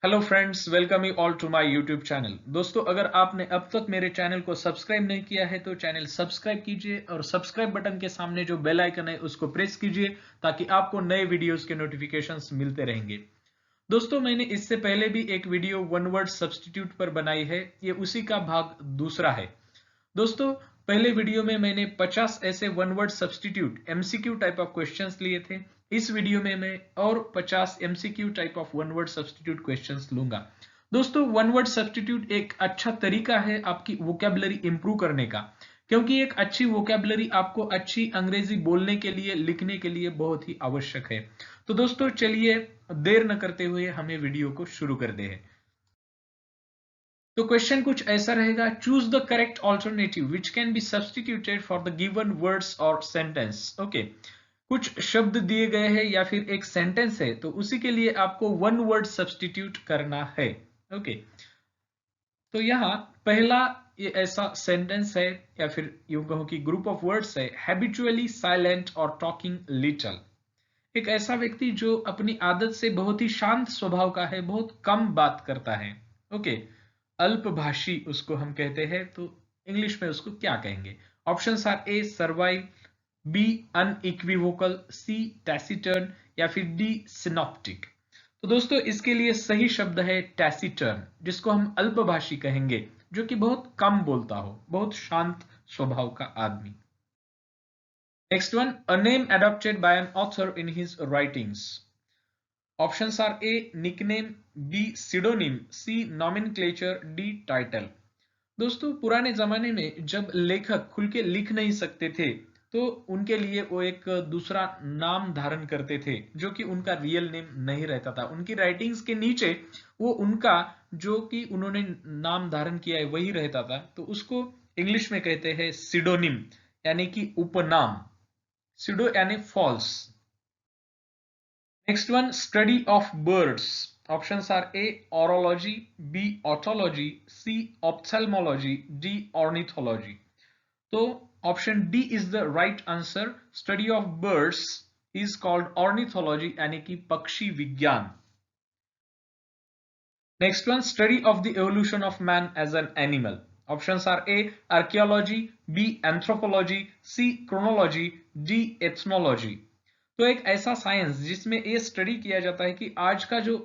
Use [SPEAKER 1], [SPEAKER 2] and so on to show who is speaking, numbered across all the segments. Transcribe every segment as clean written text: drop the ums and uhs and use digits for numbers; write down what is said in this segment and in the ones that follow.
[SPEAKER 1] Hello friends, welcome you all to my YouTube channel. दोस्तों, अगर आपने अब तक मेरे चैनल को सब्सक्राइब नहीं किया है तो चैनल सब्सक्राइब कीजिए और सब्सक्राइब बटन के सामने जो बेल आइकन है उसको प्रेस कीजिए ताकि आपको नए वीडियोस के नोटिफिकेशंस मिलते रहेंगे। दोस्तों, मैंने इससे पहले भी एक वीडियो वन वर्ड सब्स्टिट्यूट पर बनाई है, ये उसी का भाग दूसरा है। दोस्तों, पहले वीडियो में मैंने 50 ऐसे one word substitute MCQ type of questions लिए थे। इस वीडियो में मैं और 50 MCQ type of one word substitute questions लूंगा। दोस्तों, वन वर्ड सब्स्टिट्यूट एक अच्छा तरीका है आपकी वोकैबुलरी इंप्रूव करने का, क्योंकि एक अच्छी वोकैबुलरी आपको अच्छी अंग्रेजी बोलने के लिए, लिखने के लिए बहुत ही आवश्यक है। तो दोस्तों, चलिए देर न करते हुए हमें वीडियो को शुरू कर दे। तो क्वेश्चन कुछ ऐसा रहेगा, choose the correct alternative which can be substituted for the given words और सेंटेंस। ओके, कुछ शब्द दिए गए हैं या फिर एक सेंटेंस है, तो उसी के लिए आपको वन वर्ड सब्स्टिट्यूट करना है। ओके, तो यहाँ पहला ये ऐसा सेंटेंस है या फिर यूं कहो कि ग्रुप ऑफ वर्ड्स है, हैबिचुअली साइलेंट और टॉकिंग लिटल। एक ऐसा व्यक्ति जो अपनी आदत से बहुत ही शांत स्वभाव का है, बहुत कम बात करता है। ओके, अल्पभाषी उसको हम कहते हैं, तो इंग्लिश में उसको क्या कहेंगे? Options are A survive, B unequivocal, C taciturn या फिर डी सिनॉप्टिक। तो दोस्तों, इसके लिए सही शब्द है टैसिटर्न, जिसको हम अल्पभाषी कहेंगे, जो कि बहुत कम बोलता हो, बहुत शांत स्वभाव का आदमी। Next one, a name adopted by an author in his writings. Options are A. Nickname, B. Pseudonym, C. Nomenclature, D. Title. दोस्तों, पुराने जमाने में जब लेखक खुल के लिख नहीं सकते थे तो उनके लिए वो एक दूसरा नाम धारण करते थे, जो कि उनका रियल नेम नहीं रहता था। उनकी राइटिंग्स के नीचे वो उनका जो कि उन्होंने नाम धारण किया है वही रहता था, तो उसको इंग्लिश में कहते हैं सिडोनिम, यानी कि उपनाम। Pseudo यानी false. Next one, study of birds. Options are A. Orology, B. Otology, C. Ophthalmology, D. Ornithology. So option D is the right answer. Study of birds is called ornithology, यानी कि पक्षी विज्ञान. Next one, study of the evolution of man as an animal. Options are A. Archaeology, B. Anthropology, C. Chronology, D. Ethnology. तो एक ऐसा science जिसमें ये study किया जाता है कि आज का जो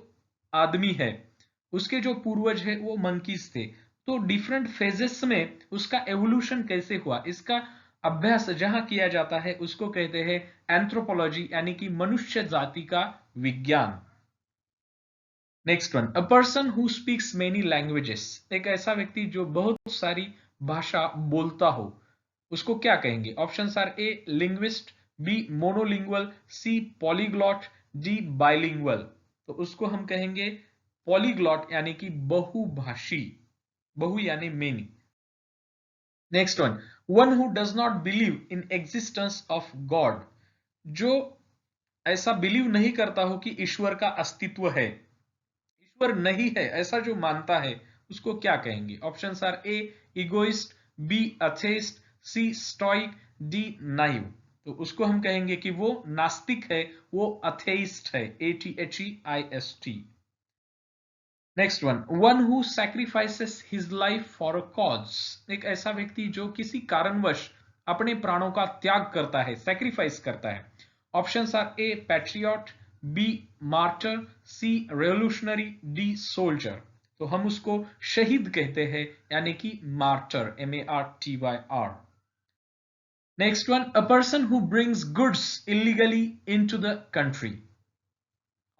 [SPEAKER 1] आदमी है उसके जो पूर्वज है वो मंकीज थे, तो डिफरेंट फेजेस में उसका एवोल्यूशन कैसे हुआ, इसका अभ्यास जहां किया जाता है उसको कहते हैं एंथ्रोपोलॉजी, यानी कि मनुष्य जाति का विज्ञान। Next one, a person who speaks many languages. एक ऐसा व्यक्ति जो बहुत सारी भाषा बोलता हो, उसको क्या कहेंगे? Options are A linguist, B monolingual, C polyglot, D bilingual. तो उसको हम कहेंगे पॉलीग्लॉट, यानी कि बहुभाषी, बहु यानी many. Next one, one who does not believe in existence of God. जो ऐसा बिलीव नहीं करता हो कि ईश्वर का अस्तित्व है, ईश्वर नहीं है ऐसा जो मानता है, उसको क्या कहेंगे? Options are A egoist, B atheist, C stoic, D naive. तो उसको हम कहेंगे कि वो नास्तिक है, वो अथेइस्ट है, ATHEIST। Next one, one who sacrifices his life for a cause. एक ऐसा व्यक्ति जो किसी कारणवश अपने प्राणों का त्याग करता है, सैक्रिफाइस करता है। Options are A patriot, B martyr, C revolutionary, D soldier. तो हम उसको शहीद कहते हैं, यानी कि martyr, MARTYR। Next one, a person who brings goods illegally into the country.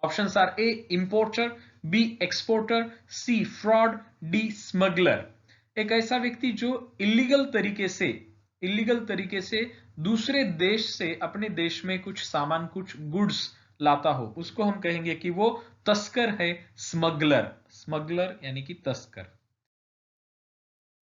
[SPEAKER 1] Options are A importer, B exporter, C fraud, D smuggler. एक ऐसा व्यक्ति जो इलीगल तरीके से दूसरे देश से अपने देश में कुछ सामान, कुछ गुड्स लाता हो, उसको हम कहेंगे कि वो तस्कर है, स्मगलर। स्मगलर यानी कि तस्कर।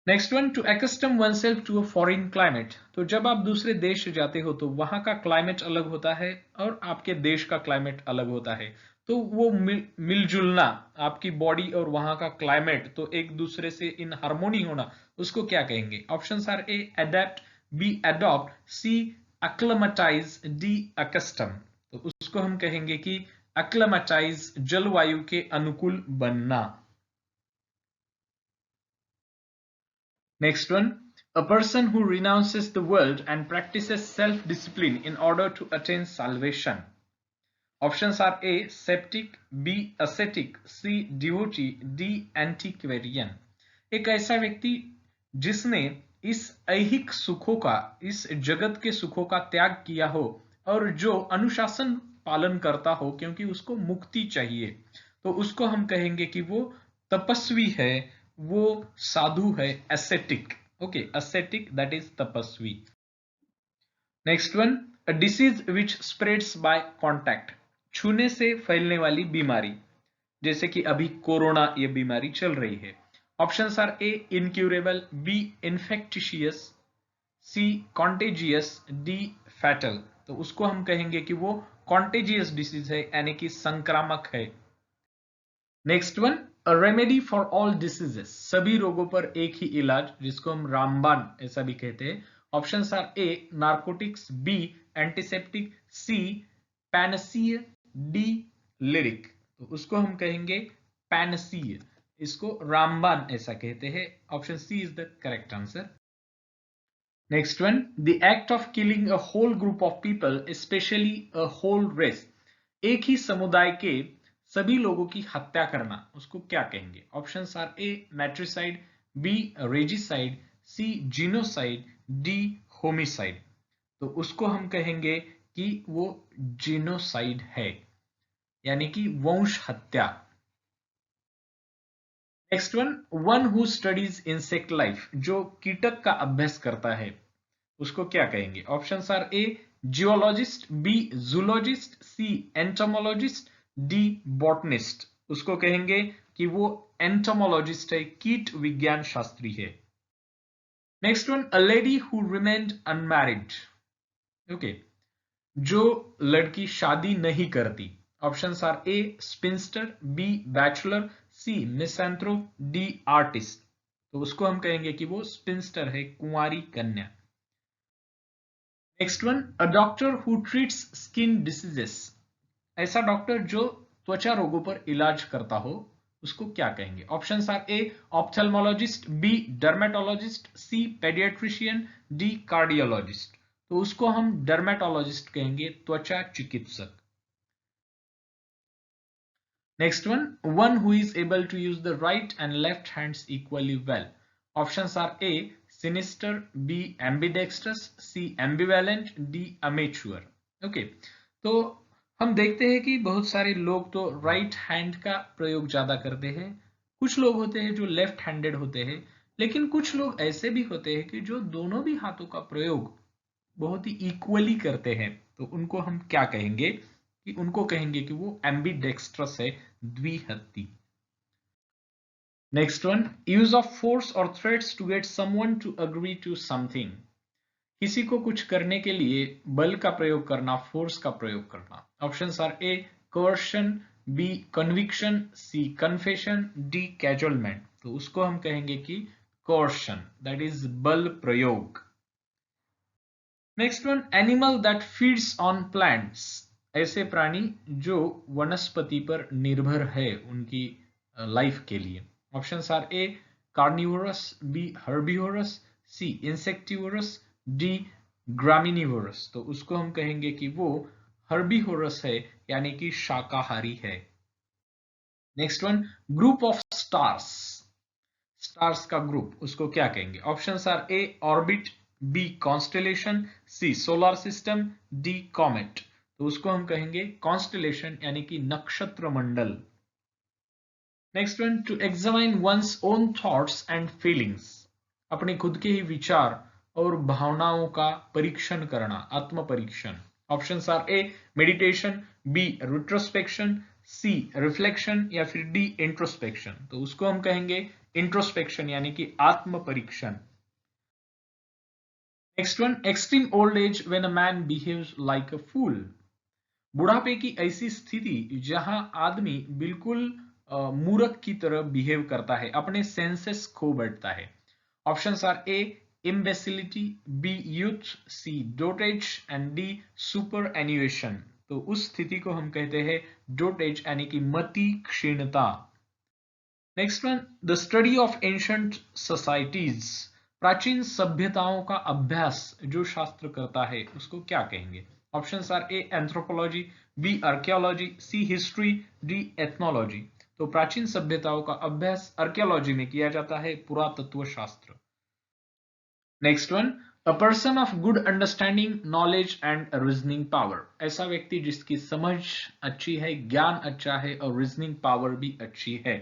[SPEAKER 1] Next one, to extem oneself to a foreign climate. तो जब आप दूसरे देश जाते हो तो वहां का क्लाइमेट अलग होता है और आपके देश का क्लाइमेट अलग होता है, तो वो मिलजुलना, आपकी बॉडी और वहां का क्लाइमेट, तो एक दूसरे से इन हार्मोनी होना, उसको क्या कहेंगे? Options are A adept, B adopt, C acclimatise, D accustom. तो उसको हम कहेंगे कि एक्लेमेटाइज, जलवायु के अनुकूल बनना। Next one, a person who renounces the world and practices self-discipline in order to attain salvation. Options are A. Septic, B. Ascetic, C. Devotee, D. Antiquarian. एक ऐसा व्यक्ति जिसने इस ऐहिक सुखों का, इस जगत के सुखों का त्याग किया हो और जो अनुशासन पालन करता हो क्योंकि उसको मुक्ति चाहिए, तो उसको हम कहेंगे कि वो तपस्वी है, वो साधु है, ascetic. Okay, ascetic, that is तपस्वी. Next one, a disease which spreads by contact. छूने से फैलने वाली बीमारी, जैसे कि अभी कोरोना ये बीमारी चल रही है. Options are A incurable, B infectious, C contagious, D fatal. तो उसको हम कहेंगे कि वो कॉन्टेजियस डिसीज है, यानी कि संक्रामक है. Next one, a remedy for all diseases. सभी रोगों पर एक ही इलाज, जिसको हम रामबाण ऐसा भी कहते हैं. Options are A narcotics, B antiseptic, C panacea, D lyric. तो उसको हम कहेंगे पैनासिया, इसको रामबाण ऐसा कहते हैं. Option C is the correct answer. Next one, the act of killing a whole group of people, specially a whole race. एक ही समुदाय के सभी लोगों की हत्या करना, उसको क्या कहेंगे? Options are A matricide, B regicide, C genocide, D homicide. तो उसको हम कहेंगे कि वो जीनोसाइड है, यानी कि वंश हत्या. Next one who studies insect life, जो कीटक का अभ्यास करता है, उसको क्या कहेंगे? Options are A geologist, B zoologist, C entomologist, D botanist. उसको कहेंगे कि वो एंटोमोलॉजिस्ट है, कीट विज्ञान शास्त्री है. Next one, a lady who remained unmarried. Okay, जो लड़की शादी नहीं करती. Options are A spinster, B bachelor, C misanthrope, D artist. तो उसको हम कहेंगे कि वो स्पिंस्टर है, कुंवारी कन्या. Next one, a doctor who treats skin diseases. ऐसा डॉक्टर जो त्वचा रोगों पर इलाज करता हो, उसको क्या कहेंगे? Options are A ophthalmologist, B dermatologist, C paediatrician, D cardiologist. तो उसको हम डर्मेटोलॉजिस्ट कहेंगे, त्वचा चिकित्सक. Next one who is able to use the right and left hands equally well. Options are A sinister, B ambidextrous, C ambivalent, D amateur. Okay, तो हम देखते हैं कि बहुत सारे लोग तो राइट हैंड का प्रयोग ज्यादा करते हैं, कुछ लोग होते हैं जो लेफ्ट हैंडेड होते हैं, लेकिन कुछ लोग ऐसे भी होते हैं कि जो दोनों भी हाथों का प्रयोग बहुत ही इक्वली करते हैं. तो उनको हम क्या कहेंगे? कि उनको कहेंगे कि वो एम्बिडेक्स्ट्रस है, द्विहस्ती. Next one, use of force और threats to get someone to agree to something. किसी को कुछ करने के लिए बल का प्रयोग करना, फोर्स का प्रयोग करना. Options are A coercion, B conviction, C confession, D cajolement. तो उसको हम कहेंगे कि कोर्शन, दैट इज बल प्रयोग. Next one, animal that feeds on plants. ऐसे प्राणी जो वनस्पति पर निर्भर है उनकी लाइफ के लिए. Options are A carnivorous, B herbivorous, C insectivorous, D graminivorous. तो उसको हम कहेंगे कि वो हर्बिवोरस है, यानी कि शाकाहारी है. Next one, group of stars. Stars का ग्रुप, उसको क्या कहेंगे? Options are A orbit, B constellation, C solar system, D comet. तो उसको हम कहेंगे कॉन्स्टेलेशन, यानी कि नक्षत्र मंडल. Next one, to examine one's own thoughts and feelings. अपने खुद के ही विचार और भावनाओं का परीक्षण करना, आत्म परीक्षण. Options are A meditation, B retrospection, C reflection, या फिर डी इंट्रोस्पेक्शन. तो उसको हम कहेंगे इंट्रोस्पेक्शन, यानी कि आत्म परीक्षण. Next one, extreme old age when a man behaves like a fool. बुढ़ापे की ऐसी स्थिति जहां आदमी बिल्कुल मूर्ख की तरह बिहेव करता है, अपने सेंसेस खो बैठता है. Options are A imbecility, B youth, C dotage, and D superannuation. तो उस स्थिति को हम कहते हैं डोटेज यानी कि मति क्षीणता। Next one, the study of ancient societies, प्राचीन सभ्यताओं का अभ्यास जो शास्त्र करता है उसको क्या कहेंगे? Options are A anthropology, B archaeology, C history, D ethnology. तो प्राचीन सभ्यताओं का अभ्यास आर्कियोलॉजी में किया जाता है, पुरातत्व शास्त्र। Next one, a person of good understanding, knowledge and reasoning power, ऐसा व्यक्ति जिसकी समझ अच्छी है, ज्ञान अच्छा है और रीजनिंग पावर भी अच्छी है,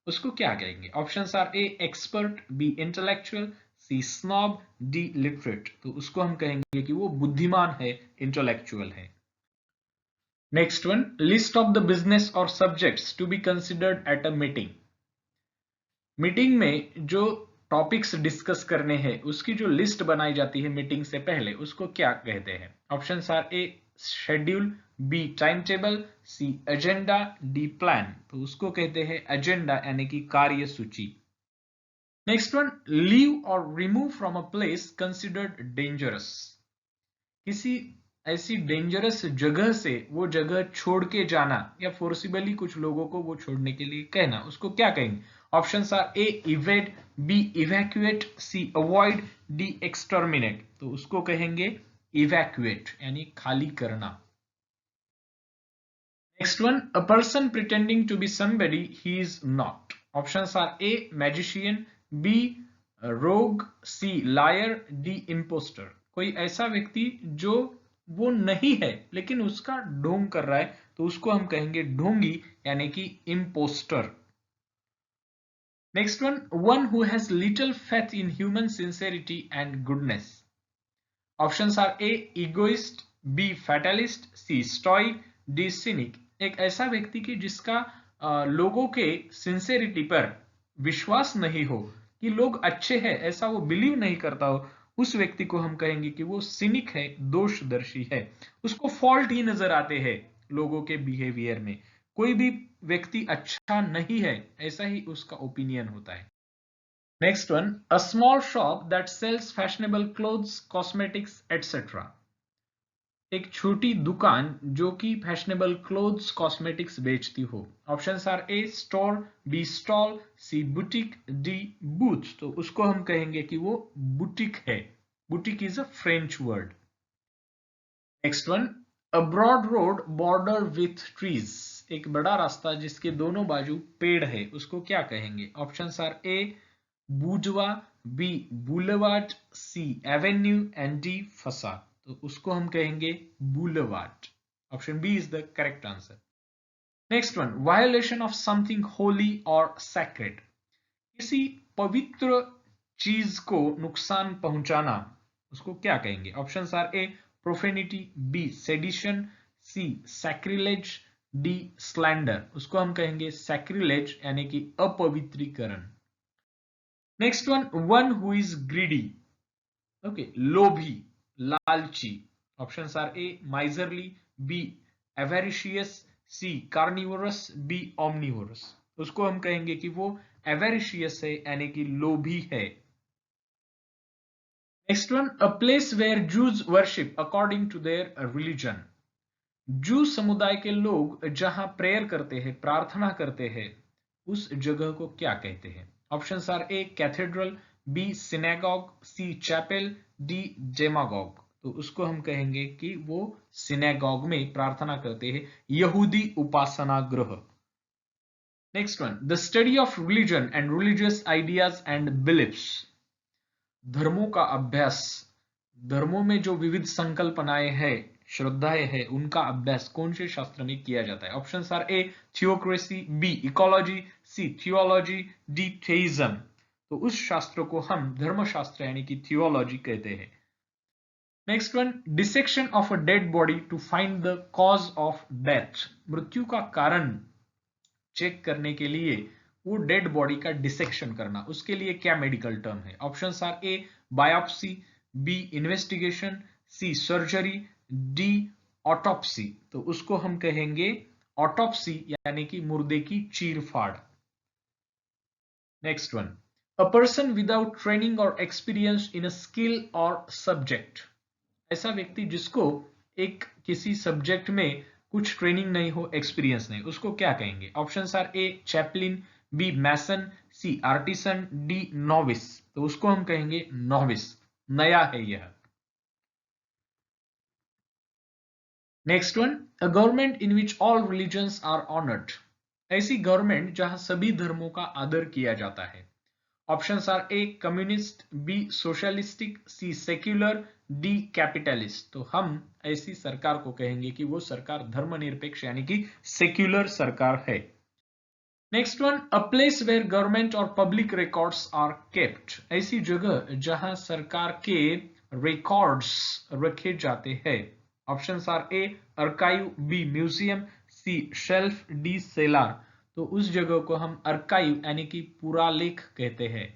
[SPEAKER 1] उसको क्या कहेंगे? Options are A expert, B intellectual, C snob, D literate. तो उसको हम कहेंगे कि वो बुद्धिमान है, इंटेलेक्चुअल है। Next one, list of the business और subjects to be considered at a meeting, meeting में जो टॉपिक्स डिस्कस करने हैं उसकी जो लिस्ट बनाई जाती है मीटिंग से पहले, उसको क्या कहते हैं? Options are A schedule, B time table, C agenda, D plan. तो उसको कहते हैं एजेंडा यानी कि कार्य सूची। Next one, leave or remove from a place considered dangerous, किसी ऐसी डेंजरस जगह से वो जगह छोड़ के जाना या फोर्सिबली कुछ लोगों को वो छोड़ने के लिए कहना, उसको क्या कहेंगे? Options are A evade, B evacuate, C avoid, D exterminate. तो उसको कहेंगे इवैक्यूएट यानी खाली करना। Next one, a person pretending to be somebody he is not, options are A magician, B rogue, C lawyer, D impostor. कोई ऐसा व्यक्ति जो वो नहीं है लेकिन उसका ढोंग कर रहा है, तो उसको हम कहेंगे ढोंगी यानी कि impostor. Next one, one who has little faith in human sincerity and goodness, options are A egoist, B fatalist, C stoic, D cynic. एक ऐसा व्यक्ति की जिसका लोगों के सिंसेरिटी पर विश्वास नहीं हो कि लोग अच्छे हैं, ऐसा वो बिलीव नहीं करता हो, उस व्यक्ति को हम कहेंगे कि वो सिनिक है, दोषदर्शी है, उसको फॉल्ट ही नजर आते हैं लोगों के बिहेवियर में, कोई भी व्यक्ति अच्छा नहीं है ऐसा ही उसका ओपिनियन होता है। Next one, a small shop that sells fashionable clothes, cosmetics etcetera, एक छोटी दुकान जो कि फैशनेबल क्लोथ्स, कॉस्मेटिक्स बेचती हो। Options are A store, B stall, C boutique, D booth. तो उसको हम कहेंगे कि वो बुटीक है, boutique is a French word. Next one, a broad road border with trees, एक बड़ा रास्ता जिसके दोनों बाजू पेड़ है, उसको क्या कहेंगे? Options are A bourgeois, B boulevard, C avenue and D facade. तो उसको हम कहेंगे boulevard. Option B is the correct answer. Next one, violation of something holy और सैक्रेड, किसी पवित्र चीज को नुकसान पहुंचाना, उसको क्या कहेंगे? Options are A profanity, B sedition, C sacrilege, D slander. उसको हम कहेंगे सैक्रिलेज यानी कि अपवित्रीकरण। Next one, one who is greedy, okay, लोभी, लालची। Options are A miserly, B avaricious, C carnivorous, B omnivorous. उसको हम कहेंगे कि वो एवेरिशियस है यानी कि लोभी है। Next one, a place where Jews worship according to their religion, Jew समुदाय के लोग जहां प्रेयर करते हैं, प्रार्थना करते हैं, उस जगह को क्या कहते हैं? Options are A cathedral, B synagogue, C chapel, D demagogue. तो उसको हम कहेंगे कि वो सिनेगॉग में प्रार्थना करते हैं, यहूदी उपासना गृह। Next one, the study of religion and religious ideas and beliefs, धर्मों का अभ्यास, धर्मों में जो विविध संकल्पनाएं हैं, श्रद्धाएं हैं, उनका अभ्यास कौन से शास्त्र में किया जाता है? Options are A theocracy, B ecology, C theology, D theism. तो उस शास्त्र को हम धर्मशास्त्र यानी कि थियोलॉजी कहते हैं। Next one, dissection of a dead body to find the cause of death, मृत्यु का कारण चेक करने के लिए वो डेड बॉडी का डिसेक्शन करना, उसके लिए क्या मेडिकल टर्म है? Options are A biopsy, B investigation, C surgery, D autopsy. तो उसको हम कहेंगे ऑटोप्सी यानी कि मुर्दे की चीरफाड़। Next one, a person without training और एक्सपीरियंस इन अ स्किल और सब्जेक्ट, ऐसा व्यक्ति जिसको एक किसी सब्जेक्ट में कुछ ट्रेनिंग नहीं हो, एक्सपीरियंस नहीं, उसको क्या कहेंगे? Options are A chaplain, B mason, C artisan, D novice. तो उसको हम कहेंगे नॉविस, नया है यह। Next one, a government in which all religions are honoured. ऐसी गवर्नमेंट जहां सभी धर्मों का आदर किया जाता है। Options are A communist, B socialistic, C secular, D capitalist. तो हम ऐसी सरकार को कहेंगे कि वो सरकार धर्मनिरपेक्ष यानी कि सेक्युलर सरकार है। Next one, a place where government or public records are kept. ऐसी जगह जहां सरकार के रिकॉर्ड्स रखे जाते हैं। Options are A archive, B museum, C shelf, D cellar. तो उस जगह को हम अर्काइव यानी कि पुरालेख कहते हैं।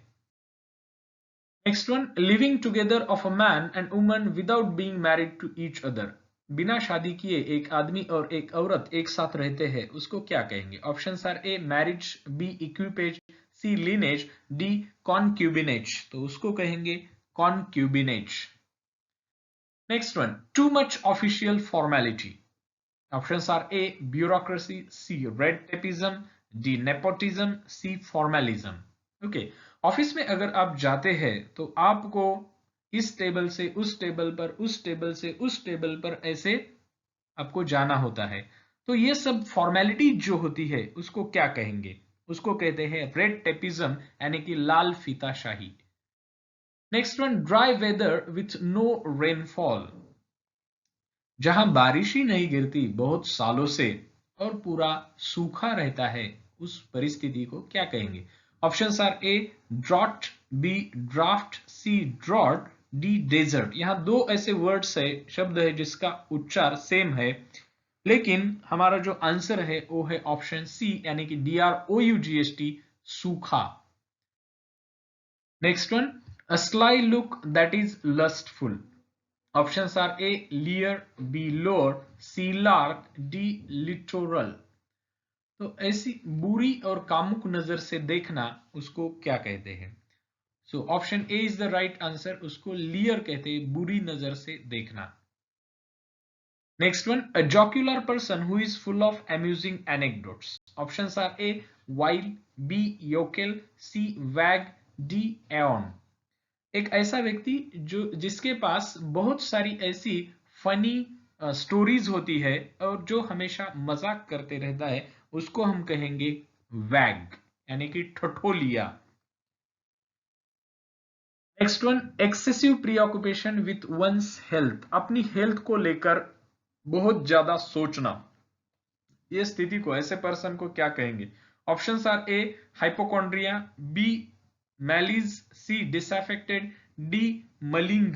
[SPEAKER 1] Next one, living together of a man and woman without being married to each other. बिना शादी किए एक आदमी और एक औरत एक साथ रहते हैं, उसको क्या कहेंगे? Options are A marriage, B equipage, C lineage, D concubinage. तो उसको कहेंगे concubinage. Next one, too much official formality. Options are A bureaucracy, C red tapism, D nepotism, C formalism. Okay, office में अगर आप जाते हैं तो आपको इस टेबल से उस टेबल पर, उस टेबल से उस टेबल पर ऐसे आपको जाना होता है। तो ये सब फॉर्मेलिटी जो होती है उसको क्या कहेंगे? उसको कहते हैं रेड टेपिज्म यानी कि लाल फीताशाही। Next one, dry weather with no rainfall. जहां बारिश ही नहीं गिरती बहुत सालों से और पूरा सूखा रहता है, उस परिस्थिति को क्या कहेंगे? Options are A drought, B draught, C drought, D desert. यहां दो ऐसे वर्ड्स है, शब्द है जिसका उच्चार सेम है, लेकिन हमारा जो आंसर है वो है ऑप्शन सी यानी कि DROUGHT, सूखा। Next one, a sly look that is lustful. Options are A leer, B lower, C lark, D littoral. तो ऐसी बुरी और कामुक नजर से देखना उसको क्या कहते हैं? So option A is the right answer, उसको लियर कहते हैं, बुरी नजर से देखना। Next one, a jocular person who is full of amusing anecdotes. Options are A while, B yokel, C wag, D aeon. एक ऐसा व्यक्ति जो जिसके पास बहुत सारी ऐसी फनी स्टोरीज होती है और जो हमेशा मजाक करते रहता है, उसको हम कहेंगे वैग यानी कि ठठोलिया। Next one, excessive preoccupation with one's health. अपनी हेल्थ को लेकर बहुत ज्यादा सोचना, ये स्थिति को, ऐसे पर्सन को क्या कहेंगे? Options are A hypochondria, B malaise, C disaffected, D malinger.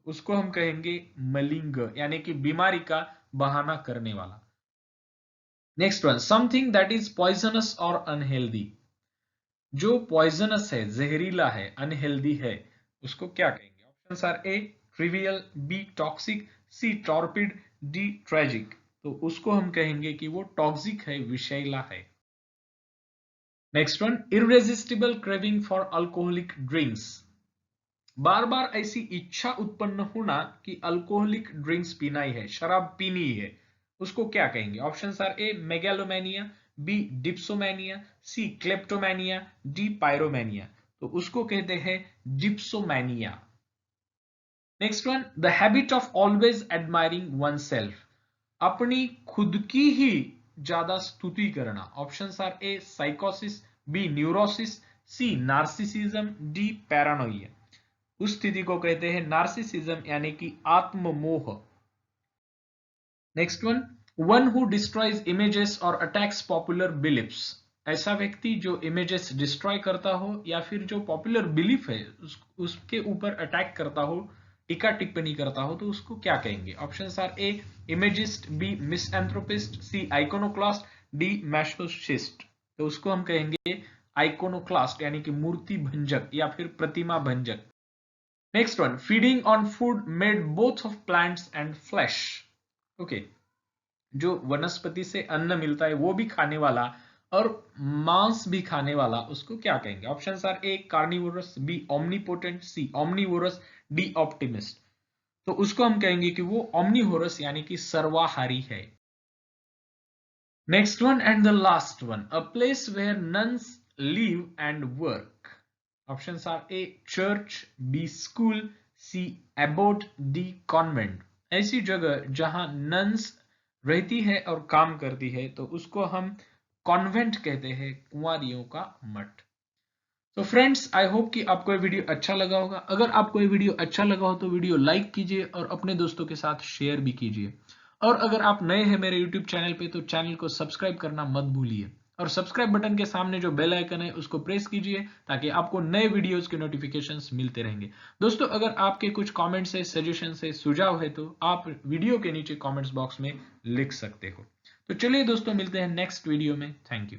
[SPEAKER 1] उसको हम कहेंगे मलिंग यानी कि बीमारी का बहाना करने वाला। Next one, something that is poisonous or unhealthy. जो पॉइजनस है, जहरीला है, अनहेल्दी है, उसको क्या कहेंगे? Options are A trivial, B toxic, C torpid, D tragic. तो उसको हम कहेंगे कि वो टॉक्सिक है, विषैला है। Next one, irresistible craving for alcoholic drinks. बार बार ऐसी इच्छा उत्पन्न होना कि अल्कोहलिक ड्रिंक्स पीना ही है, शराब पीनी ही है, उसको क्या कहेंगे? Options are A megalomania, B dipsomania, C kleptomania, D pyromania. तो उसको कहते हैं dipsomania. Next one, the habit of always admiring oneself. अपनी खुद की ही ज्यादा स्तुति करना। ऑप्शंस आर ए साइकोसिस, B neurosis, C narcissism, D paranoia. उस स्थिति को कहते हैं नार्सिसिज्म यानी कि आत्ममोह। Next one who destroys images और अटैक्स पॉपुलर बिलीफ्स। ऐसा व्यक्ति जो इमेजेस डिस्ट्रॉय करता हो या फिर जो पॉपुलर बिलीफ है उसके ऊपर अटैक करता हो, टीका टिप्पणी करता हो, तो उसको क्या कहेंगे? Options are A imagist, B misanthropist, C iconoclast, D masochist. तो उसको हम कहेंगे आइकोनोक्लास्ट यानी कि मूर्ति भंजक या फिर प्रतिमा भंजक। Next one, feeding on food made both of plants and flash. Okay, जो वनस्पति से अन्न मिलता है वो भी खाने वाला और मांस भी खाने वाला, उसको क्या कहेंगे? Options are A carnivorous, B omnipotent, C omnivorous, D optimist. तो उसको हम कहेंगे कि वो omnivorous यानी कि सर्वाहारी है। Next one and the last one, a place where nuns live and work. Options are A, church, B, school, C, abbot, D, convent. ऐसी जगह जहां nuns रहती है और काम करती है तो उसको हम कॉन्वेंट कहते हैं, कुंवारियों का मठ। तो फ्रेंड्स, आई होप कि आपको ये वीडियो अच्छा लगा होगा। अगर आपको ये वीडियो अच्छा लगा हो तो वीडियो लाइक कीजिए और अपने दोस्तों के साथ शेयर भी कीजिए। और अगर आप नए हैं मेरे यूट्यूब चैनल पे तो चैनल को सब्सक्राइब करना मत भूलिए, और सब्सक्राइब बटन के सामने जो बेल आइकन है उसको प्रेस कीजिए ताकि आपको नए वीडियोस के नोटिफिकेशंस मिलते रहेंगे। दोस्तों, अगर आपके कुछ कमेंट्स है, सजेशंस है, सुझाव है तो आप वीडियो के नीचे कमेंट्स बॉक्स में लिख सकते हो। तो चलिए दोस्तों, मिलते हैं नेक्स्ट वीडियो में। Thank you.